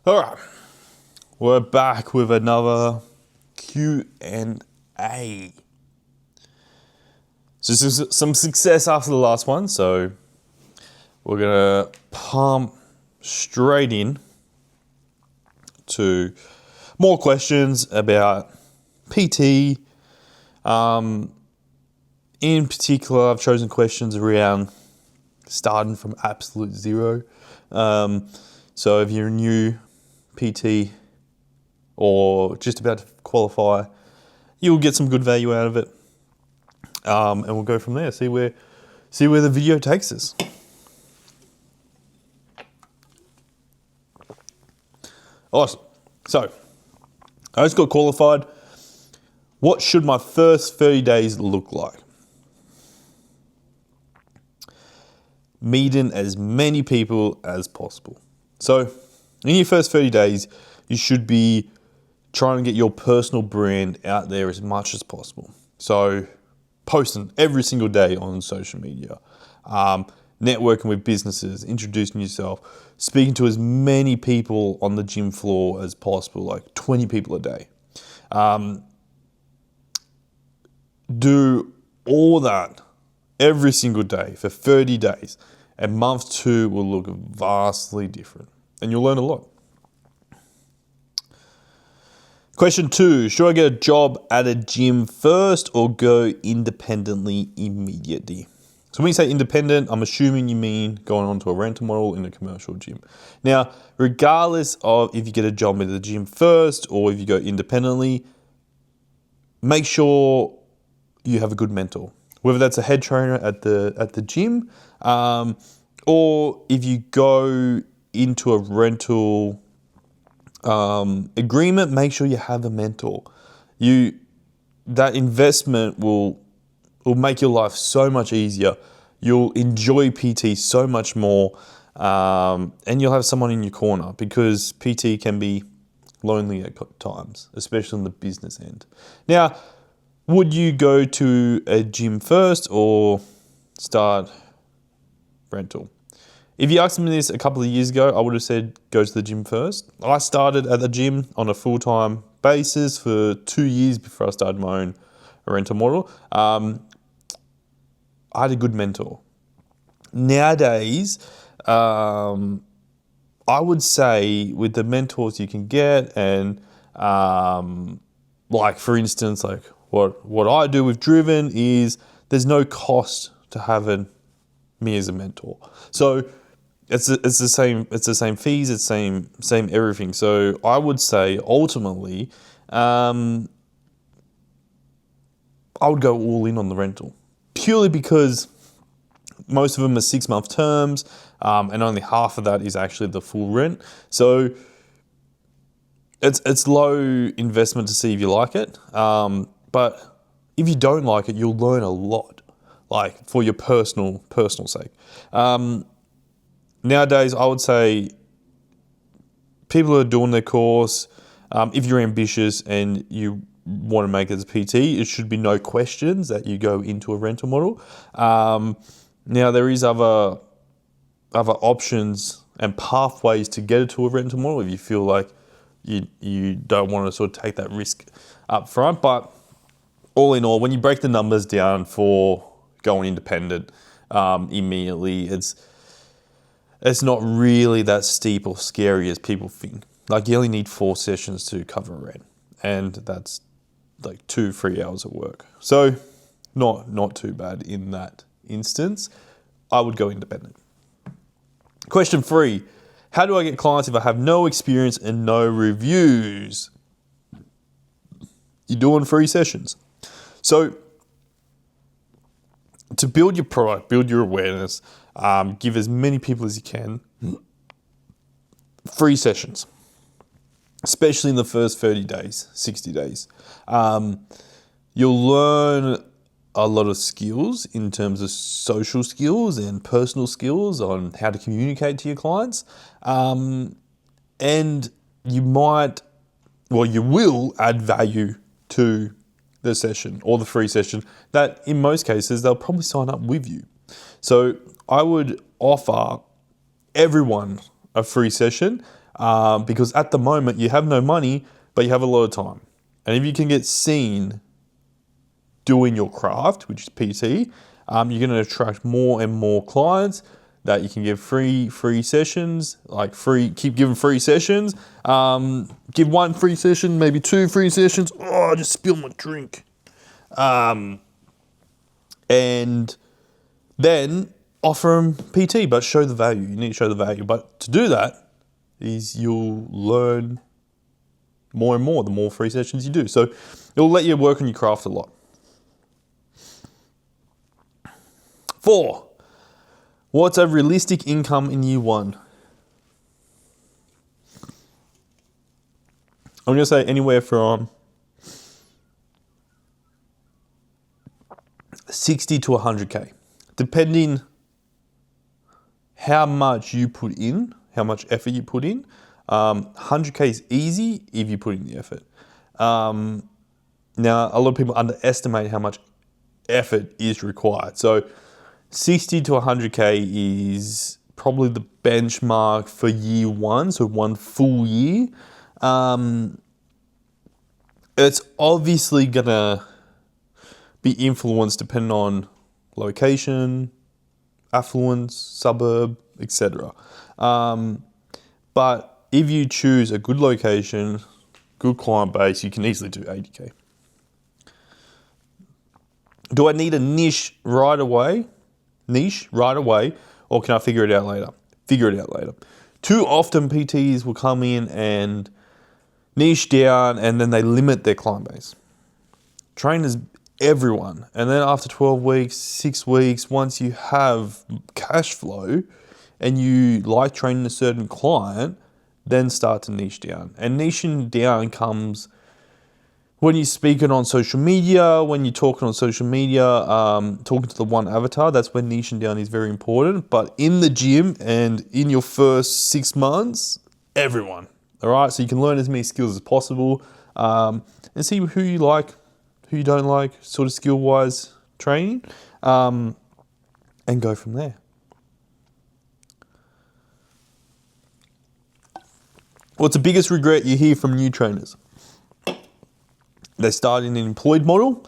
All right, we're back with another Q&A. So some success after the last one, so we're gonna pump straight in to more questions about PT. In particular, I've chosen questions around starting from absolute zero. So if you're a new PT or just about to qualify, you'll get some good value out of it. And we'll go from there, see where the video takes us. Awesome. So, I just got qualified. What should my first 30 days look like? Meeting as many people as possible. So, in your first 30 days, you should be trying to get your personal brand out there as much as possible. So, posting every single day on social media, networking with businesses, introducing yourself, speaking to as many people on the gym floor as possible, like 20 people a day. Do all that every single day for 30 days, and month 2 will look vastly different, and you'll learn a lot. Question 2, should I get a job at a gym first or go independently immediately? So when you say independent, I'm assuming you mean going onto a rental model in a commercial gym. Now, regardless of if you get a job at the gym first or if you go independently, make sure you have a good mentor. Whether that's a head trainer at the gym, or if you go into a rental agreement, make sure you have a mentor. That investment will make your life so much easier. You'll enjoy PT so much more, and you'll have someone in your corner, because PT can be lonely at times, especially on the business end. Now, would you go to a gym first or start rental? If you asked me this a couple of years ago, I would have said go to the gym first. I started at the gym on a full-time basis for 2 years before I started my own rental model. I had a good mentor. Nowadays, I would say with the mentors you can get, and like for instance, like what I do with Driven is there's no cost to having me as a mentor. So it's the same fees, it's same everything. So I would say ultimately, I would go all in on the rental, purely because most of them are 6-month terms, and only half of that is actually the full rent. So it's low investment to see if you like it. But if you don't like it, you'll learn a lot, like for your personal sake. Nowadays, I would say people who are doing their course, if you're ambitious and you want to make it as a PT, it should be no questions that you go into a rental model. Now, there is other options and pathways to get it to a rental model if you feel like you don't want to sort of take that risk up front. But all in all, when you break the numbers down for going independent immediately, it's not really that steep or scary as people think. Like, you only need 4 sessions to cover rent, and that's like 2-3 hours of work. So not too bad in that instance. I would go independent. Question 3, how do I get clients if I have no experience and no reviews? You're doing free sessions. So to build your product, build your awareness, give as many people as you can free sessions, especially in the first 30 days, 60 days. You'll learn a lot of skills in terms of social skills and personal skills on how to communicate to your clients. And you will add value to the session or the free session that in most cases they'll probably sign up with you. So I would offer everyone a free session because at the moment you have no money, but you have a lot of time. And if you can get seen doing your craft, which is PT, you're going to attract more and more clients that you can give free sessions, keep giving free sessions. Give one free session, maybe 2 free sessions. Oh, I just spilled my drink. And then offer them PT, but show the value. You need to show the value. But to do that is you'll learn more and more the more free sessions you do. So it'll let you work on your craft a lot. 4, what's a realistic income in year 1? I'm going to say anywhere from 60 to 100K, depending how much you put in, how much effort you put in. 100K is easy if you put in the effort. Now, a lot of people underestimate how much effort is required. So 60 to 100K is probably the benchmark for year 1, so 1 full year. It's obviously going to be influenced depending on location, affluence, suburb, etc. But if you choose a good location, good client base, you can easily do 80K. Do I need a niche right away, or can I figure it out later? Figure it out later. Too often PTs will come in and niche down and then they limit their client base. Trainers, everyone. And then after 12 weeks, 6 weeks, once you have cash flow and you like training a certain client, then start to niche down. And niching down comes when you're speaking on social media, when you're talking on social media, talking to the one avatar, that's when niching down is very important. But in the gym and in your first 6 months, everyone. All right, so you can learn as many skills as possible and see who you like, who you don't like, sort of skill-wise training, and go from there. What's the biggest regret you hear from new trainers? They start in an employed model,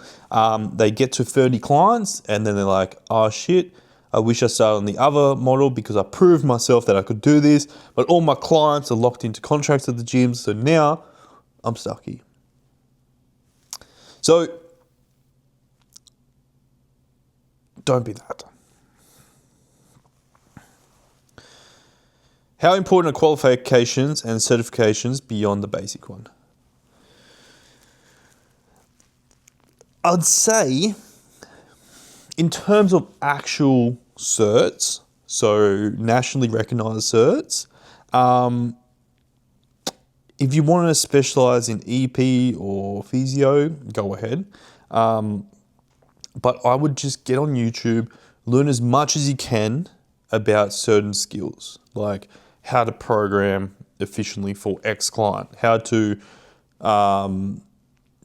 they get to 30 clients, and then they're like, oh shit, I wish I started on the other model because I proved myself that I could do this, but all my clients are locked into contracts at the gym, so now I'm stuck here. So, don't be that. How important are qualifications and certifications beyond the basic one? I'd say, in terms of actual certs, so nationally recognised certs, if you want to specialise in EP or physio, go ahead. But I would just get on YouTube, learn as much as you can about certain skills, like how to program efficiently for X client, how to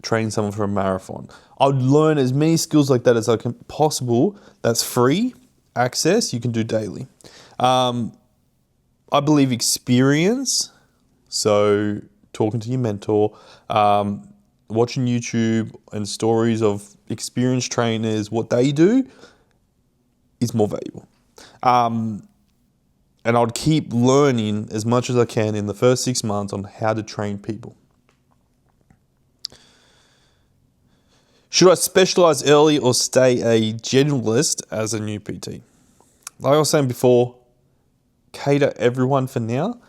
train someone for a marathon. I'd learn as many skills like that as I can possible. That's free access. You can do daily. I believe experience. So talking to your mentor, watching YouTube and stories of experienced trainers, what they do is more valuable. And I'd keep learning as much as I can in the first 6 months on how to train people. Should I specialise early or stay a generalist as a new PT? Like I was saying before, cater everyone for now,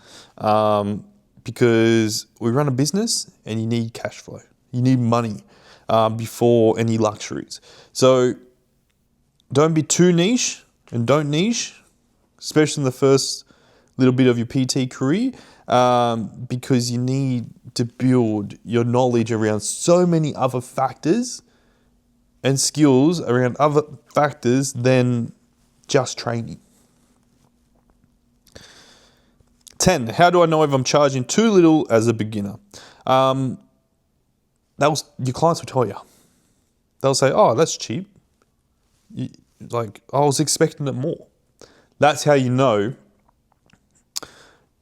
because we run a business and you need cash flow. You need money before any luxuries. So don't be too niche and don't niche, especially in the first little bit of your PT career, because you need to build your knowledge around so many other factors and skills around other factors than just training. 10, how do I know if I'm charging too little as a beginner? Your clients will tell you. They'll say, oh, that's cheap. I was expecting it more. That's how you know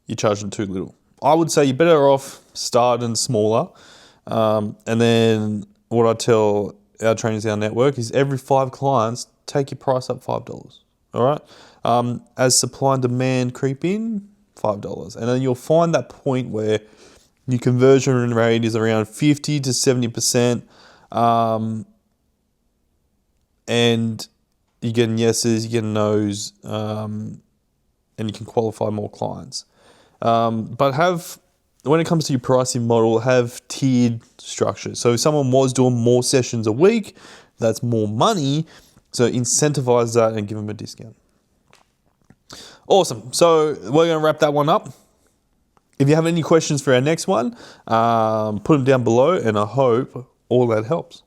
you're charging too little. I would say you're better off starting smaller. And then what I tell our trainers in our network is every 5 clients, take your price up $5. All right. As supply and demand creep in, $5. And then you'll find that point where your conversion rate is around 50 to 70%. And you're getting yeses, you're getting nos, and you can qualify more clients. But when it comes to your pricing model, have tiered structure. So if someone was doing more sessions a week, that's more money. So incentivize that and give them a discount. Awesome. So we're going to wrap that one up. If you have any questions for our next one, put them down below, and I hope all that helps.